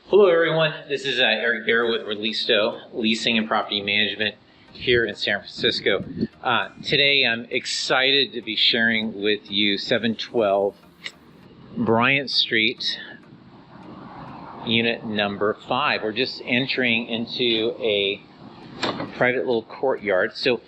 Hello everyone, this is Eric Bear with ReLISTO, Leasing and Property Management here in San Francisco. Today I'm excited to be sharing with you 712 Bryant Street, unit number 5. We're just entering into a private little courtyard. So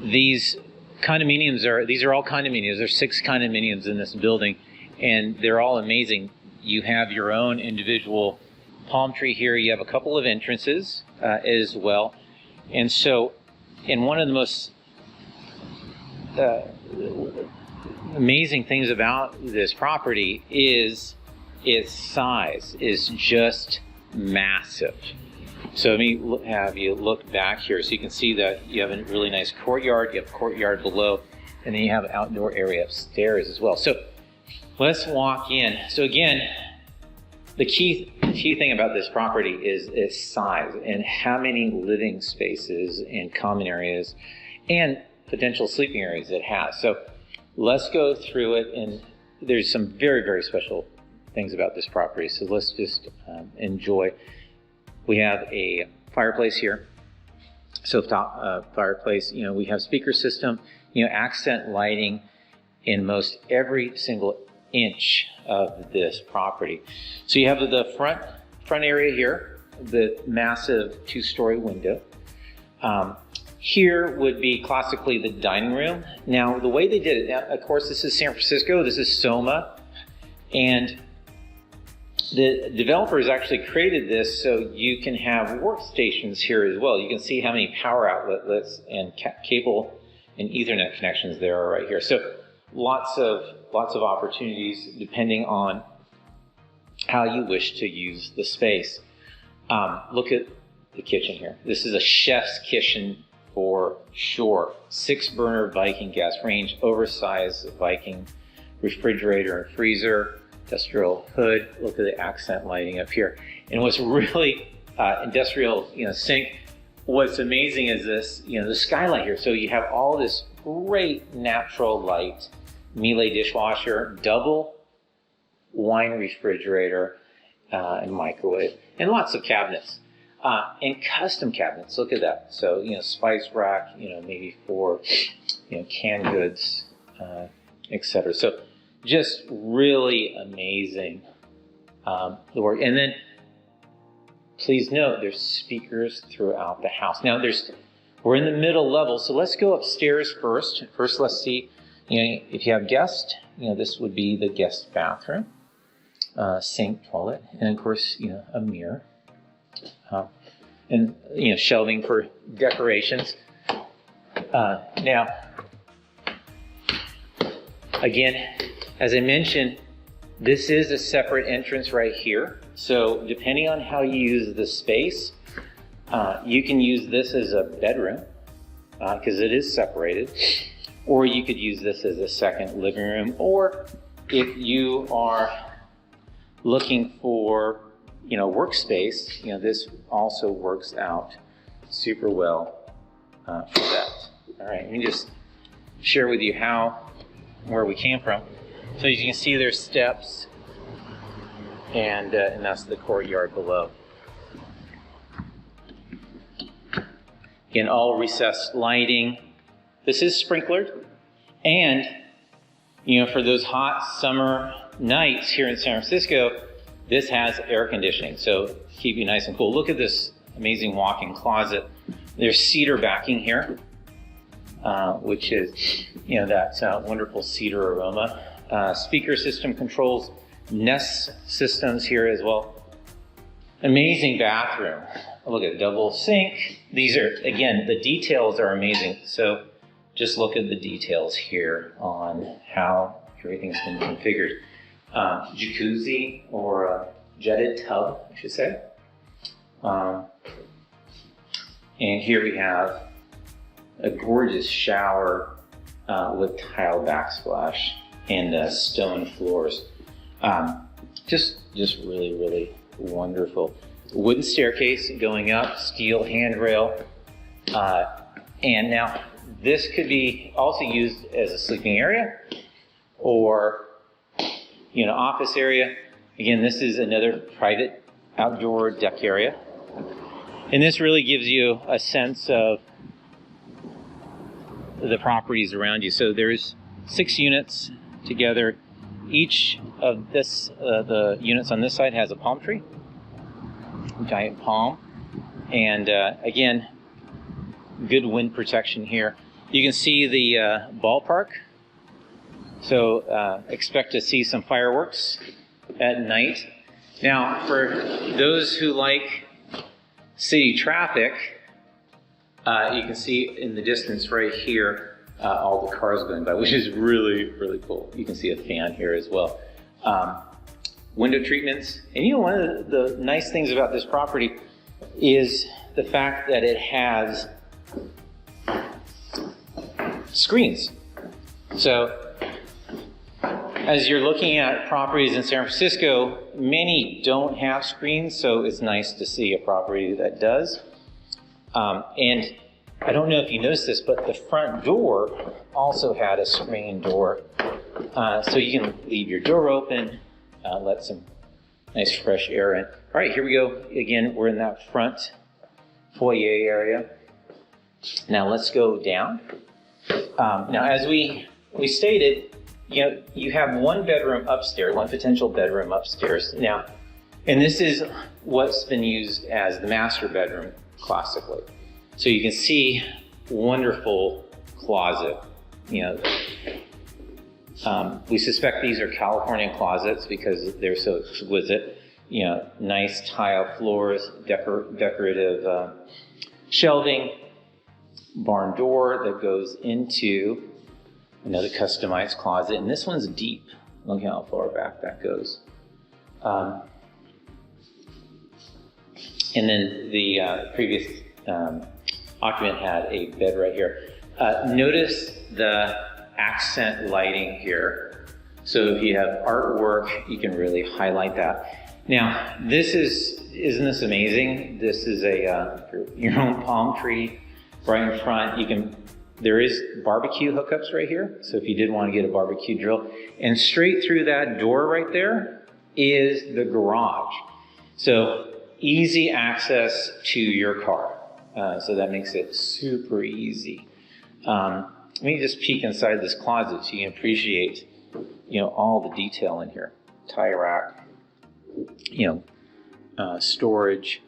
these condominiums these are all condominiums. There's 6 condominiums in this building and they're all amazing. You have your own individual palm tree here. You have a couple of entrances as well. And so, and one of the most amazing things about this property is its size is just massive. So let me have you look back here so you can see that you have a really nice courtyard, you have a courtyard below, and then you have an outdoor area upstairs as well. So let's walk in. So again, the key thing about this property is its size and how many living spaces and common areas and potential sleeping areas it has. So let's go through it, and there's some very, very special things about this property. So let's just enjoy. We have a fireplace here, stovetop fireplace. You know, we have speaker system, you know, accent lighting in most every single inch of this property. So you have the front area here, the massive 2-story window. Here would be classically the dining room. Now, the way they did it, now, of course, this is San Francisco, this is Soma, and the developers actually created this so you can have workstations here as well. You can see how many power outlets and cable and Ethernet connections there are right here. So lots of opportunities depending on how you wish to use the space. Look at the kitchen here. This is a chef's kitchen for sure. 6-burner Viking gas range, oversized Viking refrigerator and freezer, industrial hood. Look at the accent lighting up here. And what's really industrial, sink. What's amazing is this, the skylight here. So you have all this great natural light. Miele dishwasher, double wine refrigerator, and microwave, and lots of cabinets, and custom cabinets. Look at that. So, spice rack, maybe for, canned goods, etc. So just really amazing, the work. And then please note there's speakers throughout the house. Now we're in the middle level. So let's go upstairs first. First, let's see. If you have guests, this would be the guest bathroom, sink, toilet, and of course, a mirror, and shelving for decorations. Now, again, as I mentioned, this is a separate entrance right here. So depending on how you use the space, you can use this as a bedroom because it is separated. Or you could use this as a second living room. Or if you are looking for, workspace, this also works out super well for that. All right, let me just share with you where we came from. So as you can see, there's steps, and that's the courtyard below. Again, all recessed lighting. This is sprinklered, and for those hot summer nights here in San Francisco, this has air conditioning, so keep you nice and cool. Look at this amazing walk-in closet. There's cedar backing here, which is that wonderful cedar aroma. Speaker system controls, Nest systems here as well. Amazing bathroom. Look at double sink. These are, again, the details are amazing. So just look at the details here on how everything's been configured. Jacuzzi, or a jetted tub, I should say. And here we have a gorgeous shower with tile backsplash and stone floors. Just really, really wonderful. Wooden staircase going up, steel handrail, and now this could be also used as a sleeping area or office area. Again, this is another private outdoor deck area. And this really gives you a sense of the properties around you. So there's 6 units together. Each of the units on this side has a palm tree, giant palm. And again, good wind protection here. You can see the ballpark. So expect to see some fireworks at night. Now, for those who like city traffic, you can see in the distance right here all the cars going by, which is really, really cool. You can see a fan here as well. Window treatments. And you know, one of the nice things about this property is the fact that it has screens. So as you're looking at properties in San Francisco, many don't have screens, so it's nice to see a property that does. And I don't know if you noticed this, but the front door also had a screen door. So you can leave your door open, let some nice fresh air in. All right, here we go. Again, we're in that front foyer area. Now let's go down. Now, as we stated, you know, you have one bedroom upstairs, one potential bedroom upstairs. Now, and this is what's been used as the master bedroom classically. So you can see wonderful closet. You know, we suspect these are Californian closets because they're so exquisite. You know, nice tile floors, decorative shelving, barn door that goes into another customized closet, and this one's deep. Look how far back that goes. And then the previous occupant had a bed right here. Notice the accent lighting here. So if you have artwork, you can really highlight that. Now, isn't this amazing? This is your own palm tree right in front. There is barbecue hookups right here. So if you did want to get a barbecue grill, and straight through that door right there is the garage. So easy access to your car. So that makes it super easy. Let me just peek inside this closet so you can appreciate, you know, all the detail in here. Tie rack, you know, storage,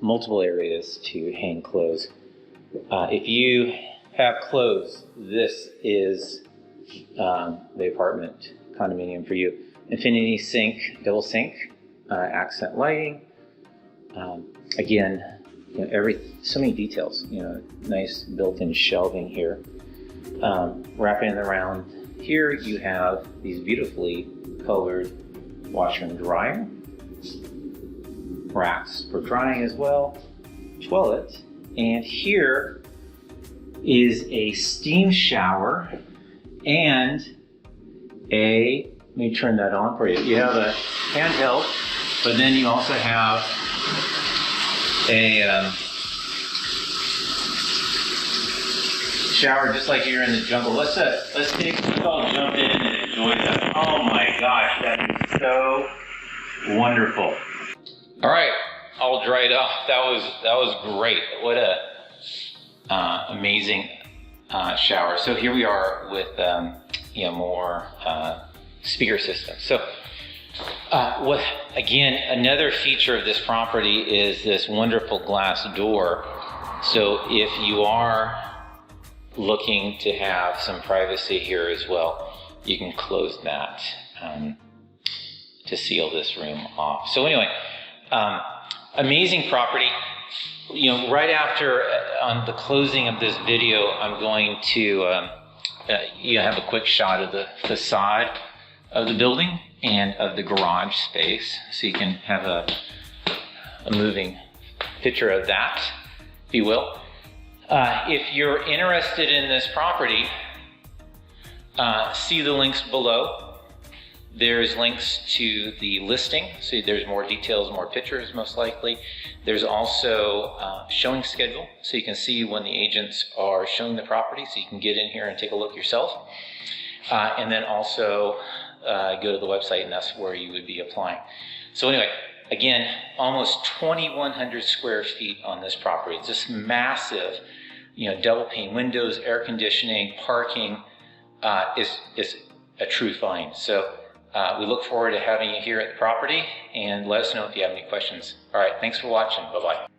multiple areas to hang clothes. If you have clothes, this is the apartment condominium for you. Infinity sink, double sink, accent lighting. Again, you know, so many details. You know, nice built-in shelving here. Wrapping it around here, you have these beautifully colored washer and dryer. Racks for drying as well. Toilet. And here is a steam shower and let me turn that on for you. You have a handheld, but then you also have a shower just like you're in the jungle. Let's all jump in and enjoy that. Oh my gosh, that is so wonderful. All right. All dried up. That was great. What a amazing shower. So here we are with you know, more speaker systems. So again, another feature of this property is this wonderful glass door. So if you are looking to have some privacy here as well, you can close that to seal this room off. So anyway. Amazing property. You know, right after on the closing of this video, I'm going to have a quick shot of the facade of the building and of the garage space, so you can have a moving picture of that, if you will. If you're interested in this property, see the links below. There's links to the listing, so there's more details, more pictures most likely. There's also showing schedule, so you can see when the agents are showing the property, so you can get in here and take a look yourself. And then also go to the website, and that's where you would be applying. So anyway, Again, almost 2,100 square feet on this property. It's just massive, double pane windows, air conditioning, parking. Is a true find. So we look forward to having you here at the property, and let us know if you have any questions. All right, thanks for watching. Bye-bye.